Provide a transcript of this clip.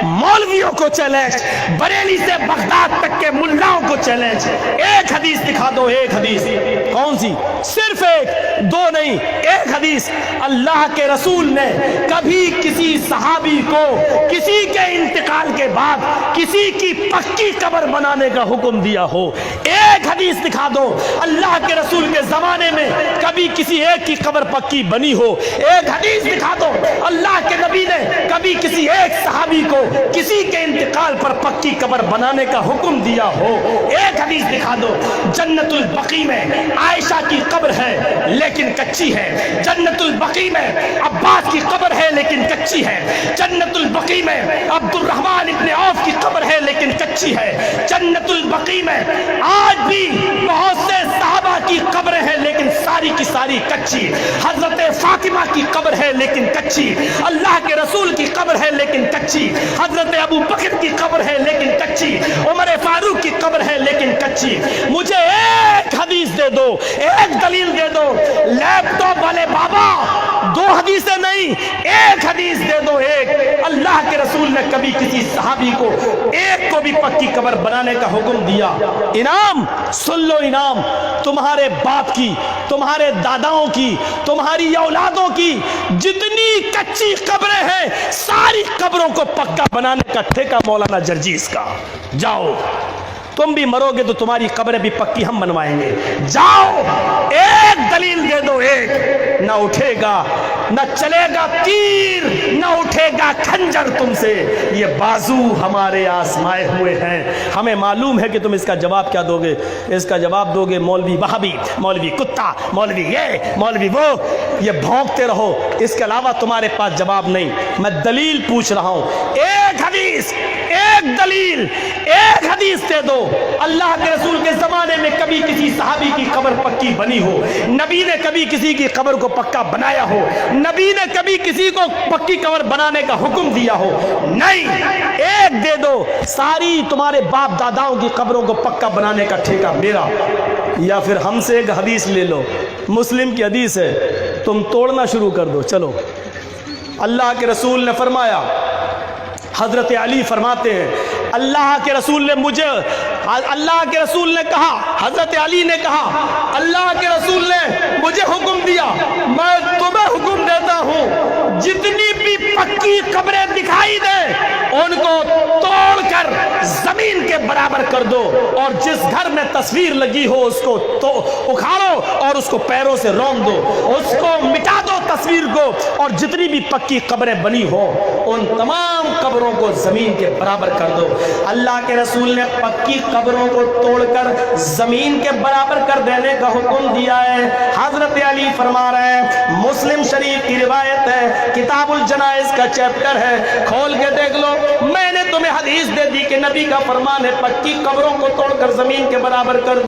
मौलवियों को चैलेंज, बरेली से बगदाद तक के मुल्लाओं को चैलेंज। एक हदीस दिखा दो, एक हदीस। कौन सी? सिर्फ एक, दो नहीं, एक हदीस। अल्लाह के रसूल ने कभी किसी सहाबी को किसी के इंतकाल के बाद किसी की पक्की कब्र बनाने का हुक्म दिया हो? एक हदीस दिखा दो अल्लाह के रसूल के जमाने में कभी किसी एक की कब्र पक्की बनी हो? एक हदीस दिखा दो अल्लाह के नबी ने कभी किसी एक सहाबी को किसी के इंतकाल पर पक्की कब्र बनाने का हुक्म दिया हो? एक हदीस दिखा दो। जन्नतुल बकी में आयशा की कब्र है लेकिन कच्ची है। जन्नतुल बकी में अब्बास की कब्र है लेकिन कच्ची है। जन्नतुल बकी में अब्दुल रहमान इब्ने औफ की कब्र है लेकिन कच्ची है। जन्नतुल बकी में आज भी बहुत से सहाबा की कब्र है लेकिन सारी की सारी कच्ची। हजरत फातिमा की कब्र है लेकिन कच्ची। अल्लाह के रसूल की कब्र है लेकिन कच्ची। हजरत अबू बकर की कब्र है लेकिन कच्ची। उमर फारूक की कब्र है लेकिन कच्ची। मुझे एक हदीस दे दो, एक दलील दे दो। लैपटॉप वाले बाबा, दो हदीसें नहीं, एक हदीस दे दो। एक, अल्लाह के रसूल ने कभी किसी सहाबी को एक को भी पक्की कब्र बनाने का हुक्म दिया? इनाम सुन लो, इनाम तुम्हारे बाप की, तुम्हारे दादाओं की, तुम्हारी औलादों की जितनी कच्ची कब्रें हैं सारी कब्रों को पक्का बनाने का ठेका मौलाना जर्जीस का। जाओ, तुम भी मरोगे तो तुम्हारी कब्रें भी पक्की हम बनवाएंगे। जाओ, एक दलील दे दो। एक, न उठेगा न चलेगा तीर, न उठेगा खंजर तुमसे। ये बाजू हमारे आजमाए हुए हैं। हमें मालूम है कि तुम इसका जवाब क्या दोगे। इसका जवाब दोगे मौलवी वहाबी, मौलवी कुत्ता, मौलवी ये, मौलवी वो। ये भौंकते रहो, इसके अलावा तुम्हारे पास जवाब नहीं। मैं दलील पूछ रहा हूं, एक हदीस, एक दलील, एक हदीस दे दो। अल्लाह के रसूल के जमाने में कभी किसी सहाबी की कब्र पक्की बनी हो? नबी ने कभी किसी की कब्र को पक्का बनाया हो? नबी ने कभी किसी को पक्की कब्र बनाने का हुक्म दिया हो? नहीं। एक दे दो, सारी तुम्हारे बाप दादाओं की कब्रों को पक्का बनाने का ठेका मेरा। या फिर हमसे एक हदीस ले लो, मुस्लिम की हदीस है, तुम तोड़ना शुरू कर दो। चलो, अल्लाह के रसूल ने फरमाया, हजरत अली फरमाते हैं, अल्लाह के रसूल ने मुझे, अल्लाह के रसूल ने कहा, हजरत अली ने कहा, अल्लाह के रसूल ने मुझे हुक्म दिया, मैं तुम्हें हुक्म देता हूं, जितनी भी पक्की कब्रें दिखाई दे उनको तोड़कर जमीन के बराबर कर दो, और जिस घर में तस्वीर लगी हो उसको तो उखाड़ो और उसको पैरों से रौंद दो, उसको मिटा दो तस्वीर को, और जितनी भी पक्की कब्रें बनी हो उन तमाम कब्रों को जमीन के बराबर कर दो। अल्लाह के रसूल ने पक्की कब्रों को तोड़कर जमीन के बराबर कर देने का हुक्म दिया है। हजरत अली फरमा रहे हैं, मुस्लिम शरीफ की रिवायत है, किताबुल जनाइज का चैप्टर है, खोल के देख लो। मैंने तुम्हें हदीस दे दी कि नबी का फरमान है, पक्की कब्रों को तोड़कर जमीन के बराबर कर